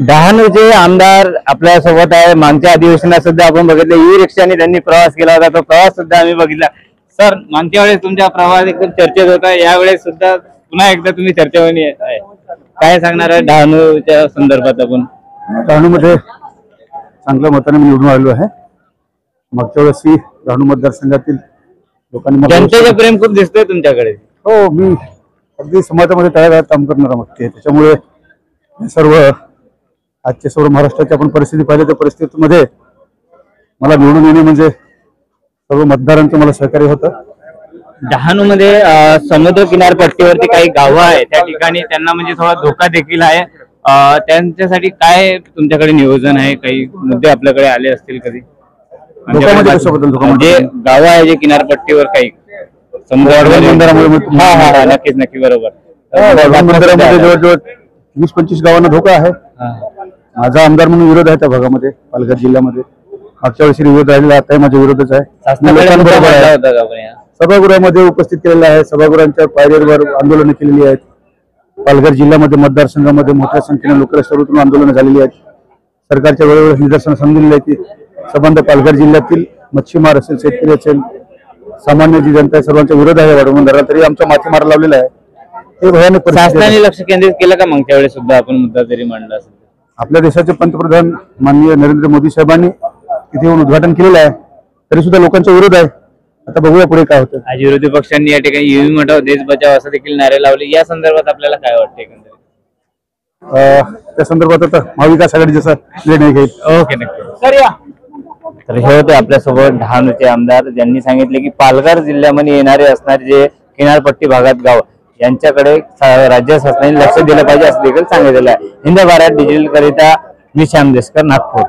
डहाणूचे आमदार आपल्या सोबत आहे। मागच्या अधिवेशनात सुद्धा आपण बघितलं ई रिक्षाने त्यांनी प्रवास केला होता, तो प्रवास सुद्धा आम्ही बघितला। सर, मागच्या वेळेस तुमचा प्रवास एकदम चर्चेत होता, यावेळेस सुद्धा पुन्हा एकदा तुम्ही चर्चेवर येत आहे, काय सांगणार आहे डहाणूच्या संदर्भात? आपण डहाणूमध्ये चांगल्या मताने मी निवडून आलो आहे। मागच्या वेळेस डहाणू मतदारसंघातील लोकांनी जनतेचं प्रेम खूप दिसतंय तुमच्याकडे। हो, मी अगदी समाजामध्ये तळागाळात काम करणारा व्यक्ती आहे, त्याच्यामुळे सर्व आजच्या सर्व महाराष्ट्राची आपण परिस्थिती पाहिली तर परिस्थितीमध्ये मला निवडून येणे म्हणजे सर्व मतदारांचं मला सहकार्य होतं। डहाणूमध्ये समुद्र किनारपट्टीवरती काही गावं आहे, त्या ठिकाणी त्यांना म्हणजे थोडा धोका देखील आहे, त्यांच्यासाठी काय तुमच्याकडे नियोजन आहे? काही मुद्दे आपल्याकडे आले असतील कधी? म्हणजे गावं आहे जे किनारपट्टीवर काही समुद्रामुळे? नक्कीच नक्की, बरोबर। मंदिरामध्ये जवळजवळ 20-25 गावांना धोका आहे। माझा आमदार म्हणून विरोध आहे त्या भागामध्ये, पालघर जिल्ह्यामध्ये। मागच्या वेळेस विरोध राहिलेला, आता माझा विरोधच आहे। सभागृहामध्ये उपस्थित केलेला आहे, सभागृहांच्या पायऱ्यांवर आंदोलनं केलेली आहेत। पालघर जिल्ह्यामध्ये मतदारसंघामध्ये मोठ्या संख्येने लोक रस्त्यावरून आंदोलनं झालेली आहेत। सरकारच्या वेळेवर निदर्शनं समजलेली आहे की संबंध पालघर जिल्ह्यातील मच्छीमार असेल, शेतकरी असेल, सामान्य जी जनता आहे, सर्वांचा विरोध आहे वाढवून तरी आमचा माथेमार लावलेला आहे। हे भयानक शासनाने लक्ष केंद्रित केलं का मागच्या वेळेस सुद्धा आपण मुद्दा जरी मांडला असेल? आपल्या देशाचे पंतप्रधान माननीय नरेंद्र मोदी साहेबांनी तिथे येऊन उद्घाटन केलेलं आहे, तरी सुद्धा लोकांचा विरोध आहे। आता बघूया पुढे काय होतं। आज विरोधी पक्षांनी या ठिकाणी ईव्हीएम हटाव देश बचाव असं देखील नारे लावले, या संदर्भात आपल्याला काय वाटते? त्या संदर्भात आता महाविकास आघाडी जसा निर्णय घेईल। ओके, नक्की। तर हे होते आपल्यासोबत डहाणूचे आमदार, ज्यांनी सांगितले की पालघर जिल्ह्यामध्ये येणारे असणारे जे किनारपट्टी भागात गाव यांच्याकडे राज्य शासनाने लक्ष दिलं पाहिजे असं देखील सांगितलेलं आहे। हिंद भारत डिजिटल करिता मी श्याम देशकर, नागपूर।